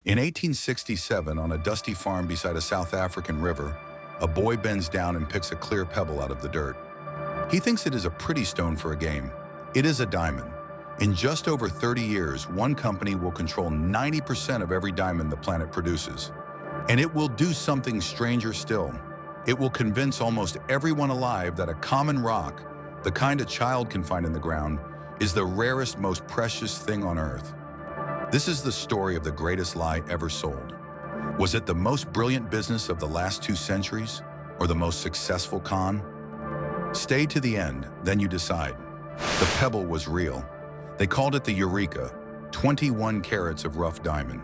In 1867, on a dusty farm beside a South African river, a boy bends down and picks a clear pebble out of the dirt. He thinks it is a pretty stone for a game. It is a diamond. In just over 30 years, one company will control 90% of every diamond the planet produces. And it will do something stranger still. It will convince almost everyone alive that a common rock, the kind a child can find in the ground, is the rarest, most precious thing on Earth. This is the story of the greatest lie ever sold. Was it the most brilliant business of the last 2 centuries, or the most successful con? Stay to the end, then you decide. The pebble was real. They called it the Eureka, 21 carats of rough diamond.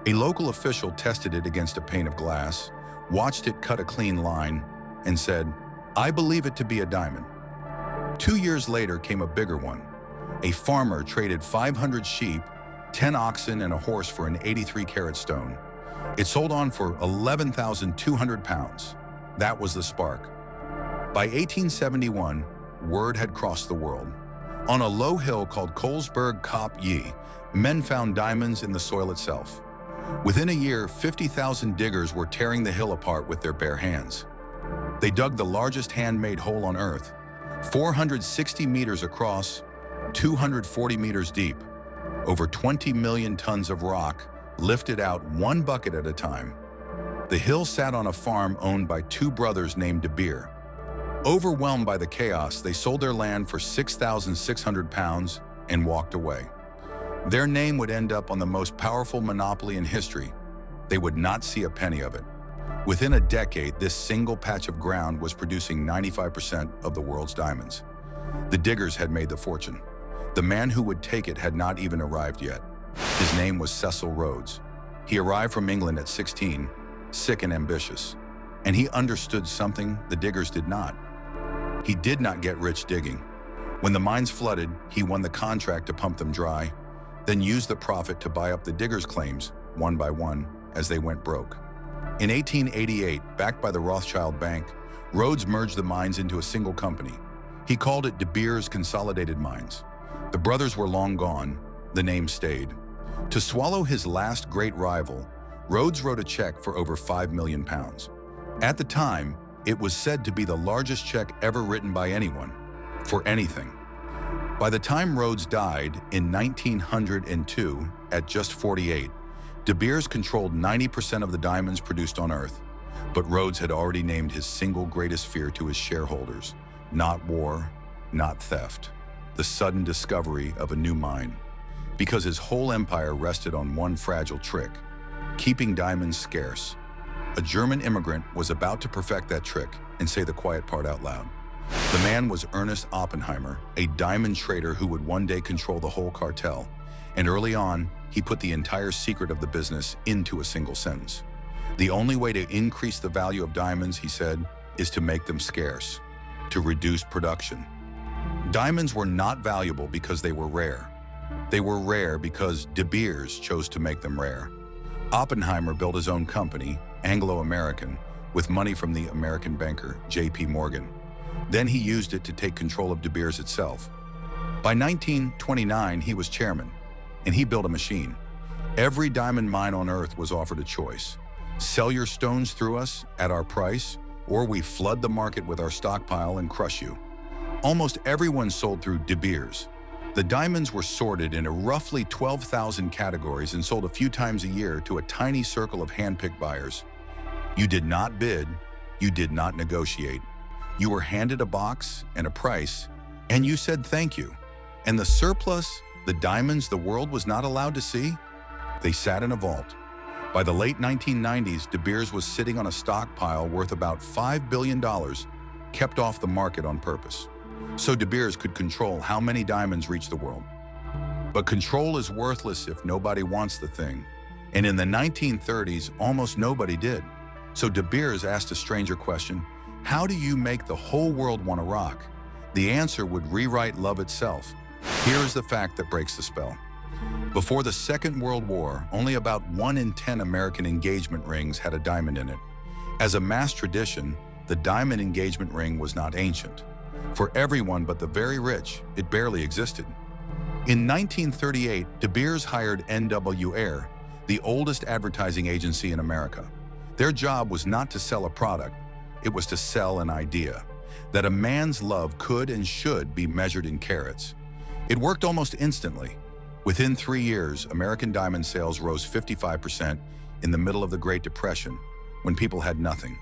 A local official tested it against a pane of glass, watched it cut a clean line, and said, "I believe it to be a diamond." 2 years later came a bigger one. A farmer traded 500 sheep, 10 oxen, and a horse for an 83-carat stone. It sold on for 11,200 pounds. That was the spark. By 1871, word had crossed the world. On a low hill called Colesberg Kop Ye, men found diamonds in the soil itself. Within a year, 50,000 diggers were tearing the hill apart with their bare hands. They dug the largest handmade hole on Earth, 460 meters across, 240 meters deep. Over 20 million tons of rock lifted out one bucket at a time. The hill sat on a farm owned by 2 brothers named De Beer. Overwhelmed by the chaos, they sold their land for 6,600 pounds and walked away. Their name would end up on the most powerful monopoly in history. They would not see a penny of it. Within a decade, this single patch of ground was producing 95% of the world's diamonds. The diggers had made the fortune. The man who would take it had not even arrived yet. His name was Cecil Rhodes. He arrived from England at 16, sick and ambitious. And he understood something the diggers did not. He did not get rich digging. When the mines flooded, he won the contract to pump them dry, then used the profit to buy up the diggers' claims, one by one, as they went broke. In 1888, backed by the Rothschild Bank, Rhodes merged the mines into a single company. He called it De Beers Consolidated Mines. The brothers were long gone. The name stayed. To swallow his last great rival, Rhodes wrote a check for over 5 million pounds. At the time, it was said to be the largest check ever written by anyone, for anything. By the time Rhodes died in 1902, at just 48, De Beers controlled 90% of the diamonds produced on Earth. But Rhodes had already named his single greatest fear to his shareholders: not war, not theft, the sudden discovery of a new mine. Because his whole empire rested on one fragile trick: keeping diamonds scarce. A German immigrant was about to perfect that trick and say the quiet part out loud. The man was Ernest Oppenheimer, a diamond trader who would one day control the whole cartel. And early on, he put the entire secret of the business into a single sentence. The only way to increase the value of diamonds, he said, is to make them scarce, to reduce production. Diamonds were not valuable because they were rare. They were rare because De Beers chose to make them rare. Oppenheimer built his own company, Anglo-American, with money from the American banker J.P. Morgan. Then he used it to take control of De Beers itself. By 1929, he was chairman, and he built a machine. Every diamond mine on Earth was offered a choice: sell your stones through us at our price, or we flood the market with our stockpile and crush you. Almost everyone sold through De Beers. The diamonds were sorted into roughly 12,000 categories and sold a few times a year to a tiny circle of hand-picked buyers. You did not bid, you did not negotiate. You were handed a box and a price, and you said thank you. And the surplus, the diamonds the world was not allowed to see, they sat in a vault. By the late 1990s, De Beers was sitting on a stockpile worth about $5 billion, kept off the market on purpose, so De Beers could control how many diamonds reach the world. But control is worthless if nobody wants the thing. And in the 1930s, almost nobody did. So De Beers asked a stranger question: how do you make the whole world want to rock? The answer would rewrite love itself. Here is the fact that breaks the spell. Before the Second World War, only about 1 in 10 American engagement rings had a diamond in it. As a mass tradition, the diamond engagement ring was not ancient. For everyone but the very rich, it barely existed. In 1938, De Beers hired N.W. Ayer, the oldest advertising agency in America. Their job was not to sell a product, it was to sell an idea, that a man's love could and should be measured in carats. It worked almost instantly. Within 3 years, American Diamond sales rose 55% in the middle of the Great Depression, when people had nothing.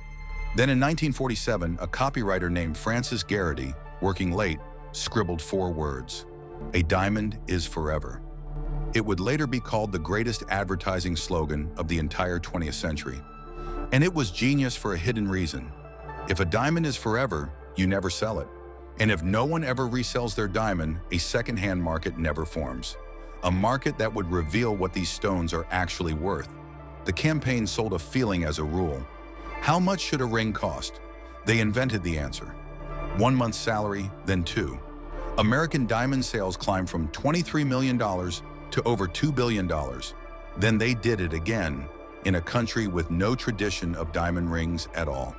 Then in 1947, a copywriter named Francis Gerety, working late, scribbled 4 words: "A diamond is forever." It would later be called the greatest advertising slogan of the entire 20th century. And it was genius for a hidden reason. If a diamond is forever, you never sell it. And if no one ever resells their diamond, a second-hand market never forms. A market that would reveal what these stones are actually worth. The campaign sold a feeling as a rule. How much should a ring cost? They invented the answer. 1 month's salary, then 2. American diamond sales climbed from $23 million to over $2 billion. Then they did it again, in a country with no tradition of diamond rings at all.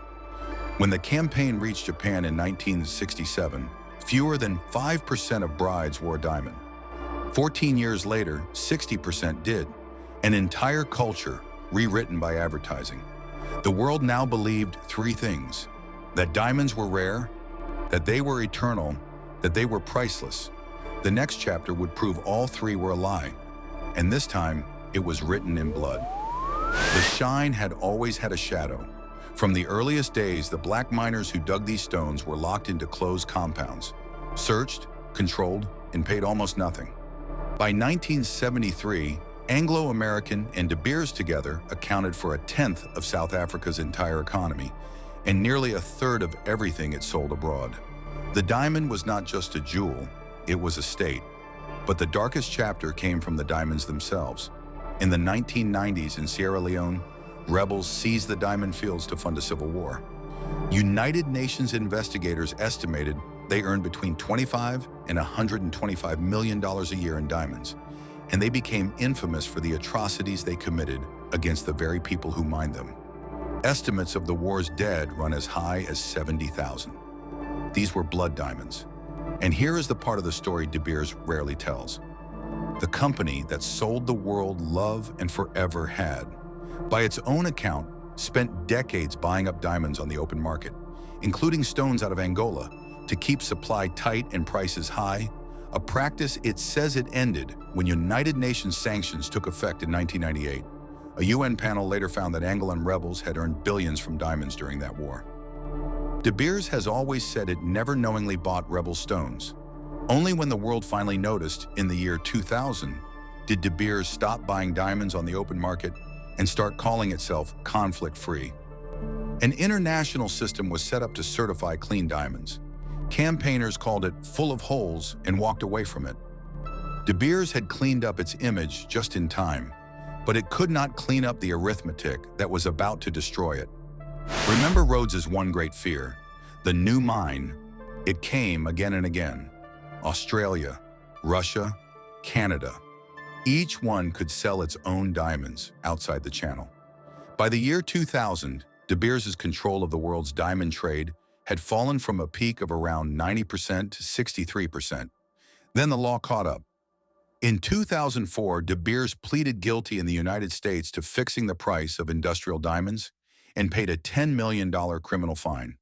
When the campaign reached Japan in 1967, fewer than 5% of brides wore a diamond. 14 years later, 60% did. An entire culture rewritten by advertising. The world now believed 3 things: that diamonds were rare, that they were eternal, that they were priceless. The next chapter would prove all 3 were a lie. And this time, it was written in blood. The shine had always had a shadow. From the earliest days, the black miners who dug these stones were locked into closed compounds, searched, controlled, and paid almost nothing. By 1973, Anglo-American and De Beers together accounted for 1/10 of South Africa's entire economy, and nearly 1/3 of everything it sold abroad. The diamond was not just a jewel, it was a state. But the darkest chapter came from the diamonds themselves. In the 1990s in Sierra Leone, rebels seized the diamond fields to fund a civil war. United Nations investigators estimated they earned between $25 and $125 million a year in diamonds, and they became infamous for the atrocities they committed against the very people who mined them. Estimates of the war's dead run as high as 70,000. These were blood diamonds. And here is the part of the story De Beers rarely tells. The company that sold the world love and forever had, by its own account, spent decades buying up diamonds on the open market, including stones out of Angola, to keep supply tight and prices high, a practice it says it ended when United Nations sanctions took effect in 1998. A UN panel later found that Angolan rebels had earned billions from diamonds during that war. De Beers has always said it never knowingly bought rebel stones. Only when the world finally noticed, in the year 2000, did De Beers stop buying diamonds on the open market and start calling itself conflict-free. An international system was set up to certify clean diamonds. Campaigners called it full of holes and walked away from it. De Beers had cleaned up its image just in time, but it could not clean up the arithmetic that was about to destroy it. Remember Rhodes's one great fear, the new mine. It came again and again. Australia, Russia, Canada. Each one could sell its own diamonds outside the channel. By the year 2000, De Beers' control of the world's diamond trade had fallen from a peak of around 90% to 63%. Then the law caught up. In 2004, De Beers pleaded guilty in the United States to fixing the price of industrial diamonds and paid a $10 million criminal fine.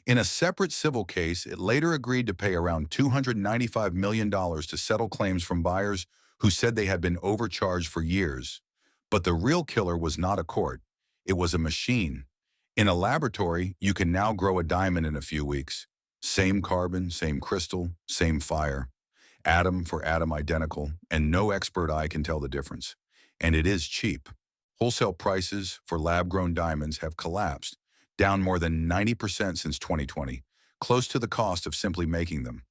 In a separate civil case, it later agreed to pay around $295 million to settle claims from buyers who said they had been overcharged for years. But the real killer was not a court. It was a machine. In a laboratory, you can now grow a diamond in a few weeks. Same carbon, same crystal, same fire. Atom for atom identical, and no expert eye can tell the difference. And it is cheap. Wholesale prices for lab-grown diamonds have collapsed, down more than 90% since 2020, close to the cost of simply making them.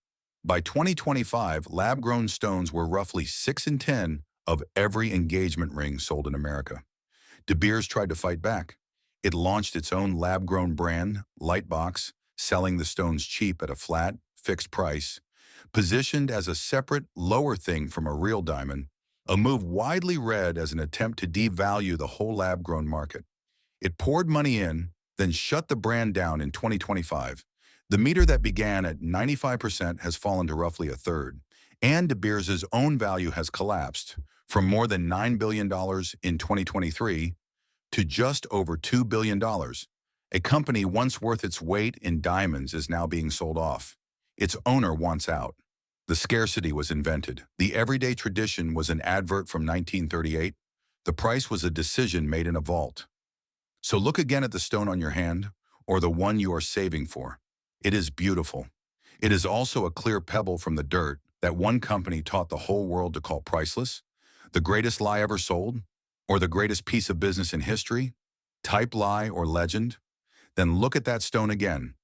By 2025, lab-grown stones were roughly 6 in 10 of every engagement ring sold in America. De Beers tried to fight back. It launched its own lab-grown brand, Lightbox, selling the stones cheap at a flat, fixed price. Positioned as a separate, lower thing from a real diamond, a move widely read as an attempt to devalue the whole lab-grown market. It poured money in, then shut the brand down in 2025. The meter that began at 95% has fallen to roughly 1/3, and De Beers' own value has collapsed from more than $9 billion in 2023 to just over $2 billion. A company once worth its weight in diamonds is now being sold off. Its owner wants out. The scarcity was invented. The everyday tradition was an advert from 1938. The price was a decision made in a vault. So look again at the stone on your hand, or the one you are saving for. It is beautiful. It is also a clear pebble from the dirt that one company taught the whole world to call priceless. The greatest lie ever sold? Or the greatest piece of business in history? Type lie or legend? Then look at that stone again.